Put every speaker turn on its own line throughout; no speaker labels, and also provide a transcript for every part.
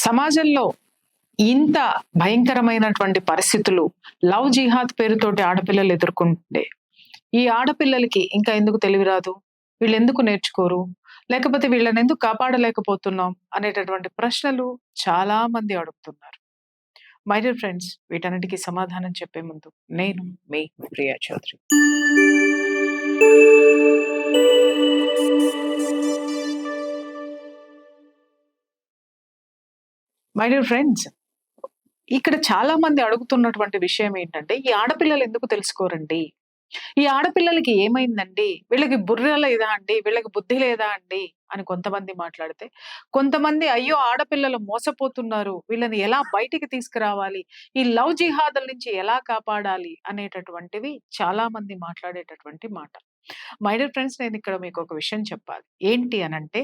సమాజంలో ఇంత భయంకరమైనటువంటి పరిస్థితులు లవ్ జిహాద్ పేరుతోటి ఆడపిల్లలు ఎదుర్కొంటుండే ఈ ఆడపిల్లలకి ఇంకా ఎందుకు తెలివి రాదు? వీళ్ళెందుకు నేర్చుకోరు? లేకపోతే వీళ్ళని ఎందుకు కాపాడలేకపోతున్నాం అనేటటువంటి ప్రశ్నలు చాలా మంది అడుగుతున్నారు. మై డియర్ ఫ్రెండ్స్, వీటన్నిటికీ సమాధానం చెప్పే ముందు నేను మీ Priya Chaudhary. My dear friends, ఇక్కడ చాలా మంది అడుగుతున్నటువంటి విషయం ఏంటంటే, ఈ ఆడపిల్లలు ఎందుకు తెలుసుకోరండి? ఈ ఆడపిల్లలకి ఏమైందండి? వీళ్ళకి బుర్ర లేదా అండి? వీళ్ళకి బుద్ధి లేదా అండి? అని కొంతమంది మాట్లాడితే, కొంతమంది అయ్యో! ఆడపిల్లలు మోసపోతున్నారు. వీళ్ళని ఎలా బయటికి తీసుకురావాలి? ఈ లవ్ జిహాదుల నుంచి ఎలా కాపాడాలి? అనేటటువంటివి చాలా మంది మాట్లాడేటటువంటి మాట. మై డియర్ ఫ్రెండ్స్, నేను ఇక్కడ మీకు ఒక విషయం చెప్పాలి. ఏంటి అనంటే,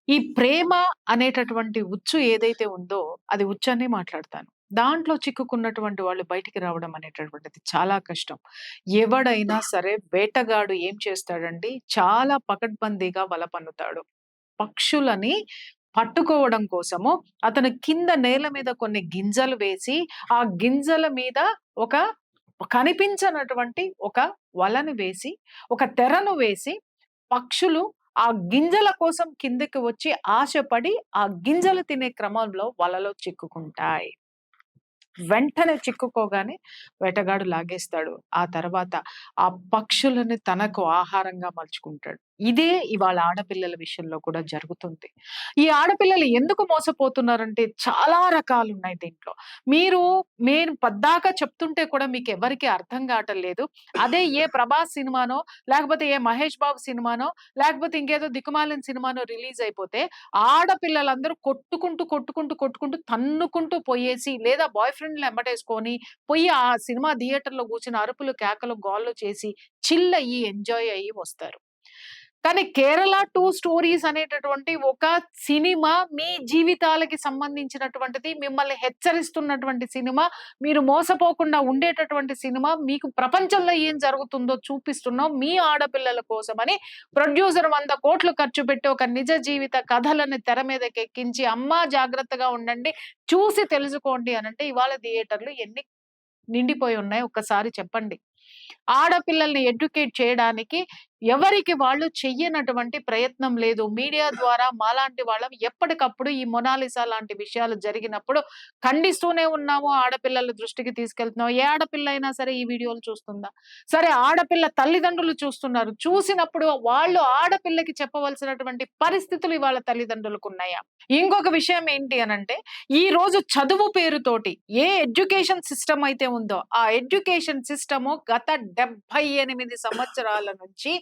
ఈ ప్రేమ అనేటటువంటి ఉచ్చు ఏదైతే ఉందో అది ఉచ్చనే మాట్లాడతాను. దాంట్లో చిక్కుకున్నటువంటి వాళ్ళు బయటికి రావడం అనేటటువంటిది చాలా కష్టం. ఎవడైనా సరే వేటగాడు ఏం చేస్తాడండి, చాలా పకడ్బందీగా వల పన్నుతాడు. పక్షులని పట్టుకోవడం కోసము అతను కింద నేల మీద కొన్ని గింజలు వేసి, ఆ గింజల మీద ఒక కనిపించనటువంటి ఒక వలను వేసి, ఒక తెరను వేసి, పక్షులు ఆ గింజల కోసం కిందకి వచ్చి ఆశపడి ఆ గింజలు తినే క్రమంలో వలలో చిక్కుకుంటాయి. వెంటనే చిక్కుకోగానే వేటగాడు లాగేస్తాడు. ఆ తర్వాత ఆ పక్షులని తనకు ఆహారంగా మలుచుకుంటాడు. ఇదే ఇవాళ ఆడపిల్లల విషయంలో కూడా జరుగుతుంది. ఈ ఆడపిల్లలు ఎందుకు మోసపోతున్నారంటే చాలా రకాలున్నాయి దీంట్లో. నేను పద్దాక చెప్తుంటే కూడా మీకెవ్వరికీ అర్థం కావటం లేదు. అదే ఏ 'ప్రభాస్' సినిమానో, లేకపోతే ఏ 'మహేష్ బాబు' సినిమానో, లేకపోతే ఇంకేదో దిక్కుమాలిన సినిమానో రిలీజ్ అయిపోతే ఆడపిల్లలందరూ కొట్టుకుంటూ తన్నుకుంటూ పోయేసి, లేదా బాయ్ ఫ్రెండ్‌ని ఎమ్మటేసుకొని పోయి ఆ సినిమా థియేటర్‌లో కూర్చొని అరుపులు, కేకలు, గోల చేసి చిల్ అయ్యి, ఎంజాయ్ అయ్యి వస్తారు. కానీ 'కేరళ 2 స్టోరీస్' అనేటటువంటి ఒక సినిమా మీ జీవితాలకి సంబంధించినటువంటిది. మిమ్మల్ని హెచ్చరిస్తున్నటువంటి సినిమా. మీరు మోసపోకుండా ఉండేటటువంటి సినిమా. మీకు ప్రపంచంలో ఏం జరుగుతుందో చూపిస్తున్నాం మీ ఆడపిల్లల కోసమని ప్రొడ్యూసర్ 100 కోట్లు ఖర్చు పెట్టి ఒక నిజ జీవిత కథలను తెర మీదకెక్కించి, అమ్మా జాగ్రత్తగా ఉండండి, చూసి తెలుసుకోండి అనంటే ఇవాళ థియేటర్‌లు ఎన్ని నిండిపోయి ఉన్నాయి ఒక్కసారి చెప్పండి. ఆడపిల్లల్ని ఎడ్యుకేట్ చేయడానికి ఎవరికి వాళ్ళు చెయ్యనటువంటి ప్రయత్నం లేదు. మీడియా ద్వారా మాలాంటి వాళ్ళం ఎప్పటికప్పుడు ఈ మొనాలిసా లాంటి విషయాలు జరిగినప్పుడు ఖండిస్తూనే ఉన్నాము. ఆడపిల్లల దృష్టికి తీసుకెళ్తున్నాం. ఏ ఆడపిల్ల అయినా సరే ఈ వీడియోలు చూస్తుందా? సరే, ఆడపిల్ల తల్లిదండ్రులు చూస్తున్నారు. చూసినప్పుడు వాళ్ళు ఆడపిల్లకి చెప్పవలసినటువంటి పరిస్థితులు ఇవాళ తల్లిదండ్రులకున్నాయా? ఇంకొక విషయం ఏంటి అనంటే, ఈ రోజు చదువు పేరుతోటి ఏ ఎడ్యుకేషన్ సిస్టమ్ అయితే ఉందో, ఆ ఎడ్యుకేషన్ సిస్టము గత 78 సంవత్సరాల నుంచి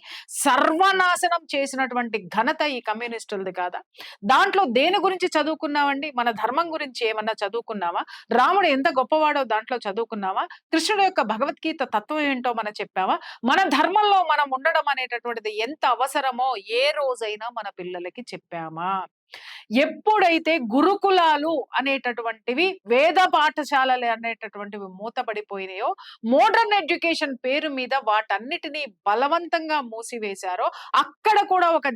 సర్వనాశనం చేసినటువంటి ఘనత ఈ కమ్యూనిస్టులది కాదా? దాంట్లో దేని గురించి చదువుకున్నామండి? మన ధర్మం గురించి ఏమన్నా చదువుకున్నామా? రాముడు ఎంత గొప్పవాడో దాంట్లో చదువుకున్నామా? కృష్ణుడు యొక్క భగవద్గీత తత్వం ఏంటో మనం చెప్పామా? మన ధర్మంలో మనం ఉండడం అనేటటువంటిది ఎంత అవసరమో ఏ రోజైనా మన పిల్లలకి చెప్పామా? ఎప్పుడైతే గురుకులాలు అనేటటువంటివి, వేద పాఠశాలలు అనేటటువంటివి మూతపడిపోయినాయో, మోడర్న్ ఎడ్యుకేషన్ పేరు మీద వాటన్నిటిని బలవంతంగా మూసివేశారో, అక్కడ కూడా ఒక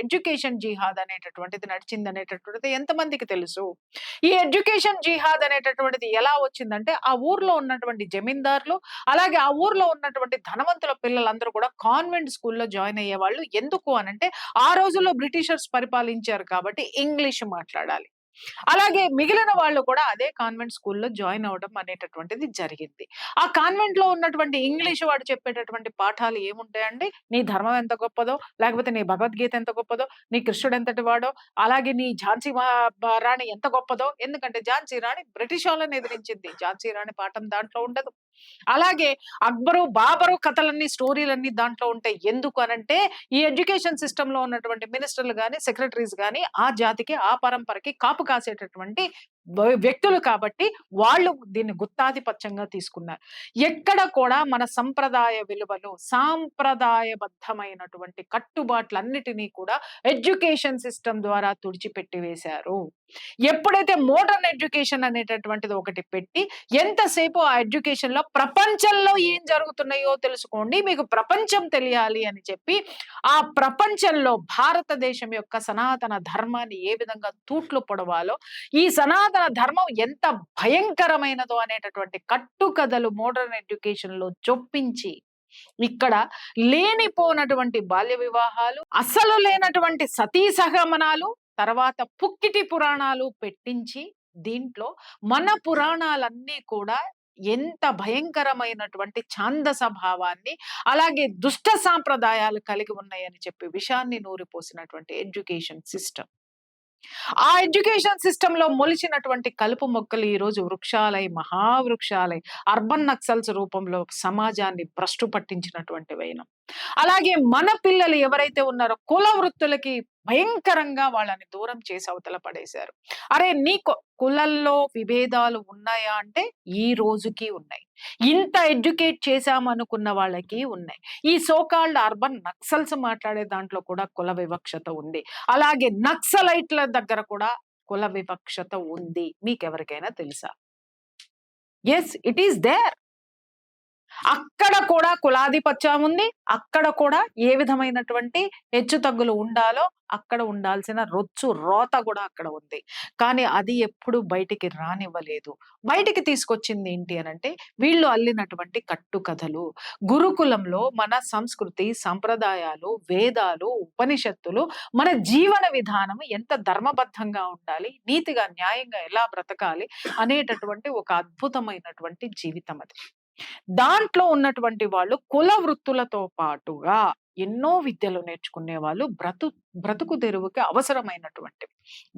ఎడ్యుకేషన్ జిహాద్ అనేటటువంటిది నడిచిందనేటటువంటిది ఎంతమందికి తెలుసు? ఈ ఎడ్యుకేషన్ జిహాద్ అనేటటువంటిది ఎలా వచ్చిందంటే, ఆ ఊర్లో ఉన్నటువంటి జమీందారులు, అలాగే ఆ ఊర్లో ఉన్నటువంటి ధనవంతుల పిల్లలందరూ కూడా కాన్వెంట్ స్కూల్‌లో జాయిన్ అయ్యేవాళ్ళు. ఎందుకు అనంటే, ఆ రోజుల్లో బ్రిటిషర్స్ పరిపాలించారు కాబట్టి ఇంగ్లీష్ మాట్లాడాలి. అలాగే మిగిలిన వాళ్ళు కూడా అదే కాన్వెంట్ స్కూల్‌లో జాయిన్ అవ్వడం అనేటటువంటిది జరిగింది. ఆ కాన్వెంట్‌లో ఉన్నటువంటి ఇంగ్లీష్ వాడు చెప్పేటటువంటి పాఠాలు ఏముంటాయండి? నీ ధర్మం ఎంత గొప్పదో, లేకపోతే నీ భగవద్గీత ఎంత గొప్పదో, నీ కృష్ణుడు ఎంతటి వాడో, అలాగే నీ ఝాన్సీ రాణి ఎంత గొప్పదో. ఎందుకంటే ఝాన్సీ రాణి బ్రిటిష్ వాళ్ళని ఎదిరించింది. ఝాన్సీ రాణి పాఠం దాంట్లో ఉండదు. అలాగే అక్బరు, బాబరు కథలన్నీ, స్టోరీలన్నీ దాంట్లో ఉంటాయి. ఎందుకు అనంటే, ఈ ఎడ్యుకేషన్ సిస్టమ్‌లో ఉన్నటువంటి మినిస్టర్‌లు గాని, సెక్రటరీస్ గాని ఆ జాతికి, ఆ పరంపరకి కాపు కాసేటటువంటి వ్యక్తులు కాబట్టి వాళ్ళు దీన్ని గుత్తాధిపత్యంగా తీసుకున్నారు. ఎక్కడ కూడా మన సంప్రదాయ విలువలు, సాంప్రదాయబద్ధమైనటువంటి కట్టుబాట్లన్నిటినీ కూడా ఎడ్యుకేషన్ సిస్టమ్ ద్వారా తుడిచిపెట్టి వేశారు. ఎప్పుడైతే మోడర్న్ ఎడ్యుకేషన్ అనేటటువంటిది ఒకటి పెట్టి, ఎంతసేపు ఆ ఎడ్యుకేషన్‌లో ప్రపంచంలో ఏం జరుగుతున్నాయో తెలుసుకోండి. మీకు ప్రపంచం తెలియాలి అని చెప్పి, ఆ ప్రపంచంలో భారతదేశం యొక్క సనాతన ధర్మాన్ని ఏ విధంగా తూట్లు పొడవాలో, ఈ సనాతన ధర్మం ఎంత భయంకరమైనదో అనేటటువంటి కట్టుకథలు మోడర్న్ ఎడ్యుకేషన్‌లో చొప్పించి, ఇక్కడ లేనిపోనటువంటి బాల్య వివాహాలు, అస్సలు లేనటువంటి సతీ సహగమనాలు, తర్వాత పుక్కిటి పురాణాలు పెట్టించి, దీంట్లో మన పురాణాలన్నీ కూడా ఎంత భయంకరమైనటువంటి ఛాందస భావాన్ని, అలాగే దుష్ట సాంప్రదాయాలు కలిగి ఉన్నాయని చెప్పి విషాన్ని నూరిపోసినటువంటి ఎడ్యుకేషన్ సిస్టమ్. ఆ ఎడ్యుకేషన్ సిస్టమ్‌లో మొలిచినటువంటి కలుపు మొక్కలు ఈరోజు వృక్షాలై, మహావృక్షాలై, అర్బన్ నక్సల్స్ రూపంలో సమాజాన్ని భ్రష్టు పట్టించినటువంటివైనం. అలాగే మన పిల్లలు ఎవరైతే ఉన్నారో కుల వృత్తులకి భయంకరంగా వాళ్ళని దూరం చేసి అవతల పడేశారు. అరే కులల్లో విభేదాలు ఉన్నాయా అంటే ఈ రోజుకి ఉన్నాయి. ఇంత ఎడ్యుకేట్ చేశామనుకున్న వాళ్ళకి ఉన్నాయి. ఈ సో కాల్డ్ అర్బన్ నక్సల్స్ మాట్లాడే దాంట్లో కూడా కుల వివక్షత ఉంది. అలాగే నక్సలైట్ల దగ్గర కూడా కుల వివక్షత ఉంది. మీకెవరికైనా తెలుసా? Yes, it is there. అక్కడ కూడా కులాధిపత్యం ఉంది. అక్కడ కూడా ఏ విధమైనటువంటి హెచ్చుతగ్గులు ఉండాలో అక్కడ ఉండాల్సిన రొచ్చు, రోత గూడా అక్కడ ఉంది. కానీ అది ఎప్పుడు బయటికి రానివ్వలేదు. బయటికి తీసుకొచ్చింది ఏంటి అనంటే, వీళ్ళు అల్లినటువంటి కట్టుకథలు. గురుకులంలో మన సంస్కృతి, సంప్రదాయాలు, వేదాలు, ఉపనిషత్తులు, మన జీవన విధానం ఎంత ధర్మబద్ధంగా ఉండాలి, నీతిగా, న్యాయంగా ఎలా బ్రతకాలి అనేటటువంటి ఒక అద్భుతమైనటువంటి జీవితం అది. దాంట్లో ఉన్నటువంటి వాళ్ళు కుల వృత్తులతో పాటుగా ఎన్నో విద్యలు నేర్చుకునే వాళ్ళు బ్రతుకు తెరువుకి అవసరమైనటువంటివి.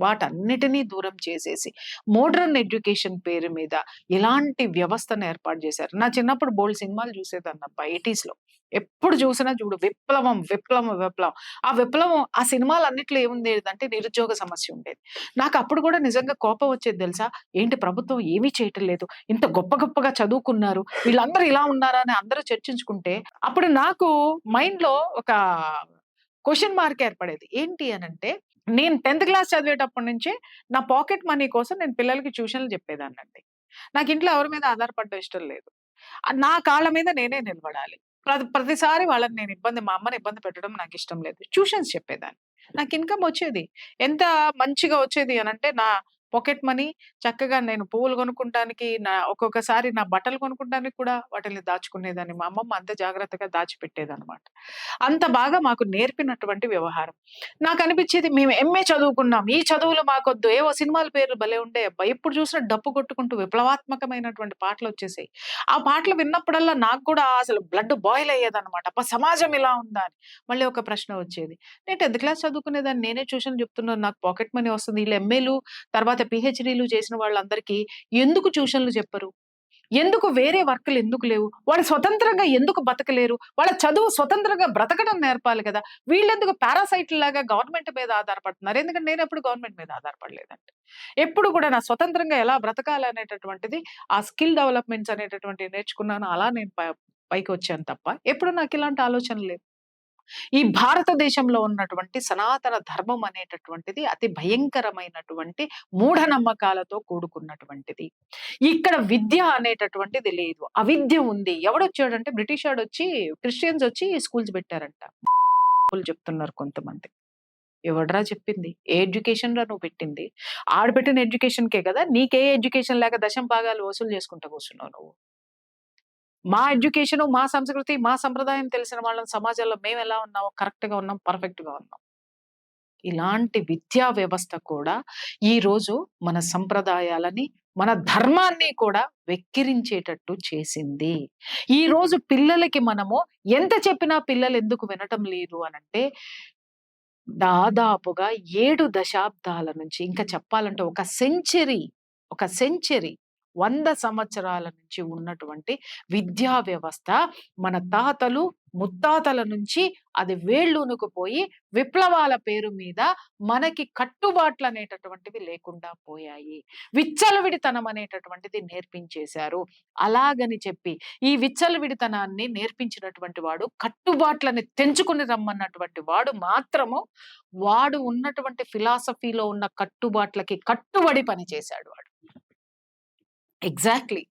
వాటన్నిటినీ దూరం చేసేసి మోడర్న్ ఎడ్యుకేషన్ పేరు మీద ఇలాంటి వ్యవస్థను ఏర్పాటు చేశారు. నా చిన్నప్పుడు బోలెడు సినిమాలు చూసేదాన్నబ్బా 80స్‌లో. ఎప్పుడు చూసినా చూడు విప్లవం, విప్లవం, విప్లవం. ఆ విప్లవం ఆ సినిమాలన్నిట్లో ఏముండేదంటే నిరుద్యోగ సమస్య ఉండేది. నాకు అప్పుడు కూడా నిజంగా కోపం వచ్చేది తెలుసా? ఏంటి ప్రభుత్వం ఏమీ చేయటం లేదు. ఇంత గొప్ప గొప్పగా చదువుకున్నారు. వీళ్ళందరూ ఇలా ఉన్నారా అని అందరూ చర్చించుకుంటే, అప్పుడు నాకు మైండ్‌లో ఒక క్వెషన్ మార్క్ ఏర్పడేది. ఏంటి అనంటే, నేను 10థ్ క్లాస్ చదివేటప్పటి నుంచే నా పాకెట్ మనీ కోసం నేను పిల్లలకి ట్యూషన్‌లు చెప్పేదాన్నండి. నాకు ఇంట్లో ఎవరి మీద ఆధారపడడం ఇష్టం లేదు. నా కాళ్ళ మీద నేనే నిలబడాలి. ప్రతిసారి వాళ్ళని మా అమ్మని ఇబ్బంది పెట్టడం నాకిష్టం లేదు. ట్యూషన్స్ చెప్పేదాన్ని. నాకు ఇన్‌కమ్ వచ్చేది. ఎంత మంచిగా వచ్చేది అనంటే, నా పాకెట్ మనీ చక్కగా నేను పువ్వులు కొనుక్కుంటానికి, ఒక్కొక్కసారి నా బట్టలు కొనుక్కుంటానికి కూడా వాటిల్ని దాచుకునేదాన్ని. మా అమ్మమ్మ అంత జాగ్రత్తగా దాచిపెట్టేదనమాట. అంత బాగా మాకు నేర్పినటువంటి వ్యవహారం. నాకనిపిచ్చేది మేము ఎంఏ చదువుకున్నాం. ఈ చదువులు మాకొద్దు. ఏవో సినిమాల పేర్లు భలే ఉండేయబ్బా! ఎప్పుడు చూసినా డప్పు కొట్టుకుంటూ విప్లవాత్మకమైనటువంటి పాటలొచ్చేసాయి. ఆ పాటలు విన్నప్పుడల్లా నాకు కూడా అసలు బ్లడ్ బాయిల్ అయ్యేదనమాట. అబ్బా! సమాజం ఇలా ఉందా అని. మళ్ళీ ఒక ప్రశ్న వచ్చేది. నేను 10థ్ క్లాస్ చదువుకునేదాన్ని. నేనే ట్యూషన్‌లు చెప్తున్నాను. నాకు పాకెట్ మనీ వస్తుంది. ఈళ్ళు ఎంఏలు తర్వాత పీహెచ్‌డీలు చేసిన వాళ్ళందరికీ ఎందుకు ట్యూషన్‌లు చెప్పరు? ఎందుకు వేరే వర్కులు ఎందుకు లేవు? వాళ్ళు స్వతంత్రంగా ఎందుకు బతకలేరు? వాళ్ళ చదువు స్వతంత్రంగా బ్రతకడం నేర్పాలి కదా! వీళ్ళెందుకు పారాసైట్‌లాగా గవర్నమెంట్ మీద ఆధారపడుతున్నారు? ఎందుకంటే నేనెప్పుడు గవర్నమెంట్ మీద ఆధారపడలేదండి. ఎప్పుడు కూడా నా స్వతంత్రంగా ఎలా బ్రతకాలనేటటువంటిది ఆ స్కిల్ డెవలప్‌మెంట్స్ అనేటటువంటివి నేర్చుకున్నాను. అలా నేను పైకొచ్చాను తప్ప ఎప్పుడు నాకిలాంటి ఆలోచన లేదు. ఈ భారతదేశంలో ఉన్నటువంటి సనాతన ధర్మం అనేటటువంటిది అతి భయంకరమైనటువంటి మూఢనమ్మకాలతో కూడుకున్నటువంటిది. ఇక్కడ విద్య అనేటటువంటిది లేదు. అవిద్య ఉంది. ఎవడొచ్చాడంటే బ్రిటిష్ వాడొచ్చి క్రిస్టియన్స్ వచ్చి స్కూల్స్ పెట్టారంట. చెప్తున్నారు కొంతమంది. ఎవడ్రా చెప్పింది? ఏ ఎడ్యుకేషన్‌రా నువ్వు పెట్టింది? ఆడు పెట్టిన ఎడ్యుకేషన్‌కే కదా! నీకే ఎడ్యుకేషన్ లేక దశం భాగాలు వసూలు చేసుకుంటా కూర్చున్నావు నువ్వు. మా ఎడ్యుకేషను, మా సంస్కృతి, మా సంప్రదాయం తెలిసిన వాళ్ళం సమాజంలో మేమెలా ఉన్నామో కరెక్ట్‌గా ఉన్నాం, పర్ఫెక్ట్‌గా ఉన్నాం. ఇలాంటి విద్యా వ్యవస్థ కూడా ఈరోజు మన సంప్రదాయాలని, మన ధర్మాన్ని కూడా వెక్కిరించేటట్టు చేసింది. ఈరోజు పిల్లలకి మనము ఎంత చెప్పినా పిల్లలెందుకు వినటం లేదు అనంటే, దాదాపుగా 7 దశాబ్దాల నుంచి ఇంకా చెప్పాలంటే ఒక సెంచరీ 100 సంవత్సరాల నుంచి ఉన్నటువంటి విద్యా వ్యవస్థ మన తాతలు, ముత్తాతల నుంచి అది వేళ్ళూనుకుపోయి విప్లవాల పేరు మీద మనకి కట్టుబాట్లు అనేటటువంటివి లేకుండా పోయాయి. విచ్చలవిడితనం అనేటటువంటిది నేర్పించేశారు. అలాగని చెప్పి ఈ విచ్చలవిడితనాన్ని నేర్పించినటువంటి వాడు కట్టుబాట్లని తెంచుకుని రమ్మన్నటువంటి వాడు మాత్రము వాడు ఉన్నటువంటి ఫిలాసఫీలో ఉన్న కట్టుబాట్లకి కట్టుబడి పనిచేశాడు వాడు. ఎగ్జాక్ట్‌లీ.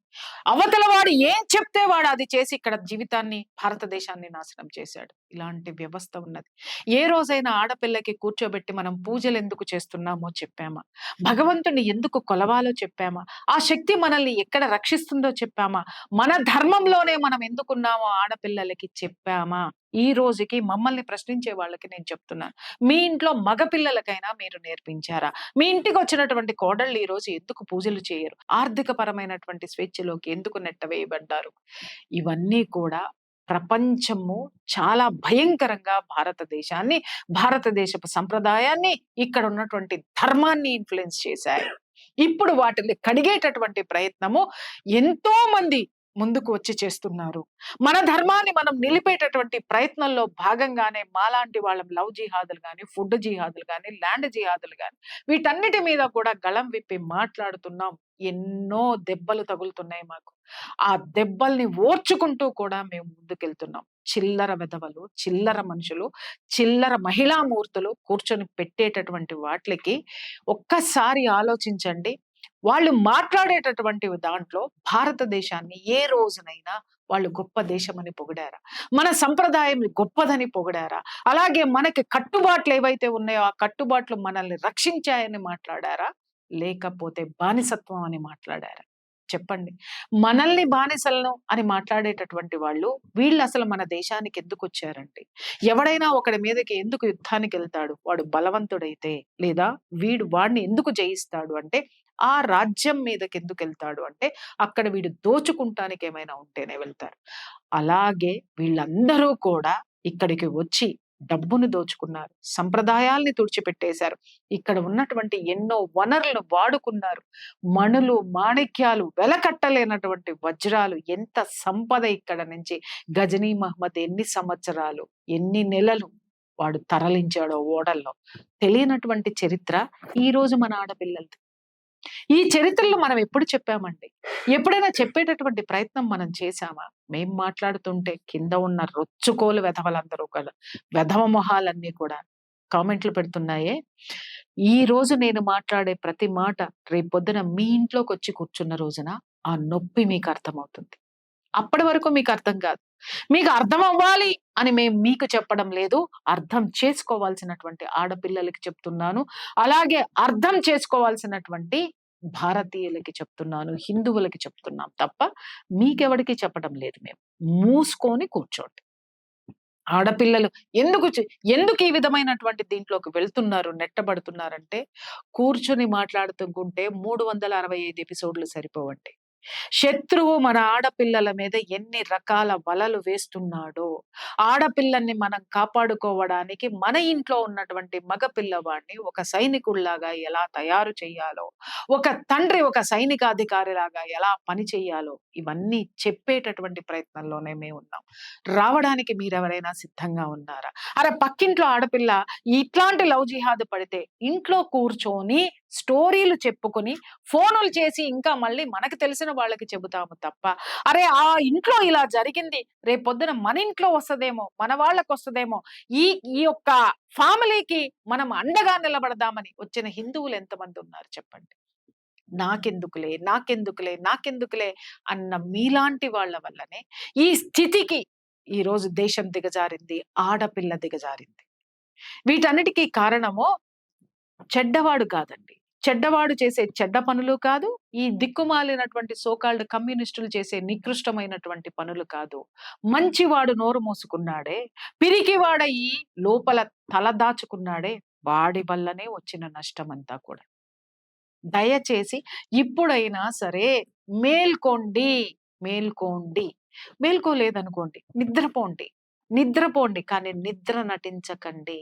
అవతల వాడు ఏం చెప్తే వాడు అది చేసి ఇక్కడ జీవితాన్ని, భారతదేశాన్ని నాశనం చేశాడు. ఇలాంటి వ్యవస్థ ఉన్నది. ఏ రోజైనా ఆడపిల్లకి కూర్చోబెట్టి మనం పూజలెందుకు చేస్తున్నామో చెప్పామా? భగవంతుడిని ఎందుకు కొలవాలో చెప్పామా? ఆ శక్తి మనల్ని ఎక్కడ రక్షిస్తుందో చెప్పామా? మన ధర్మంలోనే మనం ఎందుకున్నామో ఆడపిల్లలకి చెప్పామా? ఈ రోజుకి మమ్మల్ని ప్రశ్నించే వాళ్ళకి నేను చెప్తున్నాను. మీ ఇంట్లో మగ పిల్లలకైనా మీరు నేర్పించారా? మీ ఇంటికొచ్చినటువంటి కోడళ్ళు ఈ రోజు ఎందుకు పూజలు చేయరు? ఆర్థిక పరమైనటువంటి స్వేచ్ఛలోకి ఎందుకు నెట్టవేయబడ్డారు? ఇవన్నీ కూడా ప్రపంచము చాలా భయంకరంగా భారతదేశాన్ని, భారతదేశపు సంప్రదాయాన్ని, ఇక్కడ ఉన్నటువంటి ధర్మాన్ని ఇన్‌ఫ్లూయెన్స్ చేశాయి. ఇప్పుడు వాటిని కడిగేటటువంటి ప్రయత్నము ఎంతో మంది ముందుకు వచ్చి చేస్తున్నారు. మన ధర్మాన్ని మనం నిలిపేటటువంటి ప్రయత్నంలో భాగంగానే మాలాంటి వాళ్ళం లవ్ జిహాదులు గాని, ఫుడ్ జిహాదులు గాని, ల్యాండ్ జిహాదులు గాని వీటన్నిటి మీద కూడా గళం విప్పి మాట్లాడుతున్నాం. ఎన్నో దెబ్బలు తగులుతున్నాయి మాకు. ఆ దెబ్బల్ని ఓర్చుకుంటూ కూడా మేము ముందుకెళ్తున్నాం. చిల్లర వెధవలు, చిల్లర మనుషులు, చిల్లర మహిళా మూర్తులు కూర్చొని పెట్టేటటువంటి వాట్లకి ఒక్కసారి ఆలోచించండి. వాళ్ళు మాట్లాడేటటువంటి దాంట్లో భారతదేశాన్ని ఏ రోజునైనా వాళ్ళు గొప్ప దేశమని పొగిడారా? మన సంప్రదాయం గొప్పదని పొగిడారా? అలాగే మనకి కట్టుబాట్లు ఏవైతే ఉన్నాయో ఆ కట్టుబాట్లు మనల్ని రక్షించాయని మాట్లాడారా? లేకపోతే బానిసత్వం అని మాట్లాడారా? చెప్పండి. మనల్ని బానిసలను అని మాట్లాడేటటువంటి వాళ్ళు వీళ్ళు అసలు మన దేశానికి ఎందుకు వచ్చారండి? ఎవడైనా ఒకడి మీదకి ఎందుకు యుద్ధానికి వెళ్తాడు? వాడు బలవంతుడైతే, లేదా వాడిని ఎందుకు జయిస్తాడు అంటే ఆ రాజ్యం మీదకి ఎందుకు వెళ్తాడు అంటే అక్కడ వీడు దోచుకుంటానికి ఏమైనా ఉంటేనే వెళ్తారు. అలాగే వీళ్ళందరూ కూడా ఇక్కడికి వచ్చి డబ్బును దోచుకున్నారు, సంప్రదాయాల్ని తుడిచిపెట్టేశారు, ఇక్కడ ఉన్నటువంటి ఎన్నో వనరులను వాడుకున్నారు. మణులు, మాణిక్యాలు, వెలకట్టలేనటువంటి వజ్రాలు, ఎంత సంపద ఇక్కడ నుంచి గజనీ మహమ్మద్ ఎన్ని సంవత్సరాలు, ఎన్ని నెలలు వాడు తరలించాడో ఓడల్లో. తెలియనటువంటి చరిత్ర ఈ రోజు మన ఆడపిల్లలది. ఈ చరిత్రలో మనం ఎప్పుడు చెప్పామండి? ఎప్పుడైనా చెప్పేటటువంటి ప్రయత్నం మనం చేశామా? మేం మాట్లాడుతుంటే కింద ఉన్న రొచ్చుకోలు వెధవలందరూ కూడా, వెధవ మొహాలన్నీ కూడా కామెంట్లు పెడుతున్నాయే. ఈ రోజు నేను మాట్లాడే ప్రతి మాట రేపొద్దున మీ ఇంట్లోకి వచ్చి కూర్చున్న రోజున ఆ నొప్పి మీకు అర్థమవుతుంది. అప్పటి వరకు మీకు అర్థం కాదు. మీకు అర్థం అవ్వాలి అని మేము మీకు చెప్పడం లేదు. అర్థం చేసుకోవాల్సినటువంటి ఆడపిల్లలకి చెప్తున్నాను. అలాగే అర్థం చేసుకోవాల్సినటువంటి భారతీయులకి చెప్తున్నాను, హిందువులకి చెప్తున్నాం తప్ప మీకెవడికి చెప్పడం లేదు మేము. మూసుకొని కూర్చోండి. ఆడపిల్లలు ఎందుకు ఈ విధమైనటువంటి దీంట్లోకి వెళ్తున్నారు, నెట్టబడుతున్నారంటే కూర్చొని మాట్లాడుతుంటే 365 ఎపిసోడ్లు సరిపోవండి. శత్రువు మన ఆడపిల్లల మీద ఎన్ని రకాల వలలు వేస్తున్నాడో, ఆడపిల్లల్ని మనం కాపాడుకోవడానికి మన ఇంట్లో ఉన్నటువంటి మగ పిల్లవాడిని ఒక సైనికుల్లాగా ఎలా తయారు చేయాలో, ఒక తండ్రి ఒక సైనికాధికారిలాగా ఎలా పని చేయాలో ఇవన్నీ చెప్పేటటువంటి ప్రయత్నంలోనే మేము ఉన్నాం. రావడానికి మీరెవరైనా సిద్ధంగా ఉన్నారా? అరే పక్కింట్లో ఆడపిల్ల ఇట్లాంటి లవ్ జిహాద్ పడితే ఇంట్లో కూర్చొని స్టోరీలు చెప్పుకొని ఫోనులు చేసి ఇంకా మళ్ళీ మనకు తెలిసిన వాళ్ళకి చెబుతాము తప్ప, అరే ఆ ఇంట్లో ఇలా జరిగింది, రేపొద్దున మన ఇంట్లో వస్తదేమో, మన వాళ్ళకి వస్తదేమో, ఈ ఈ యొక్క ఫ్యామిలీకి మనం అండగా నిలబడదామని వచ్చిన హిందువులు ఎంతమంది ఉన్నారు చెప్పండి? నాకెందుకులే, నాకెందుకులే, నాకెందుకులే అన్న మీలాంటి వాళ్ళ వల్లనే ఈ స్థితికి ఈ రోజు దేశం దిగజారింది, ఆడపిల్ల దిగజారింది. వీటన్నిటికీ కారణము చెడ్డవాడు కాదండి. చెడ్డవాడు చేసే చెడ్డ పనులు కాదు. ఈ దిక్కుమాలినటువంటి సోకాల్డ్ కమ్యూనిస్టులు చేసే నికృష్టమైనటువంటి పనులు కాదు. మంచివాడు నోరు మూసుకున్నాడే, పిరికివాడయి లోపల తల దాచుకున్నాడే, వాడి వల్లనే వచ్చిన నష్టమంతా కూడా. దయచేసి ఇప్పుడైనా సరే మేల్కోండి, మేల్కోండి. మేల్కోలేదనుకోండి నిద్రపోండి. నిద్రపోండి కానీ నిద్ర నటించకండి.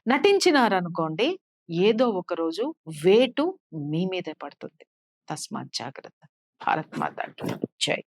నటించినారనుకోండి ఏదో ఒక రోజు వేటు మీ మీదే పడుతుంది. తస్మాత్ జాగ్రత్త. భారత్ మాతాకి జై.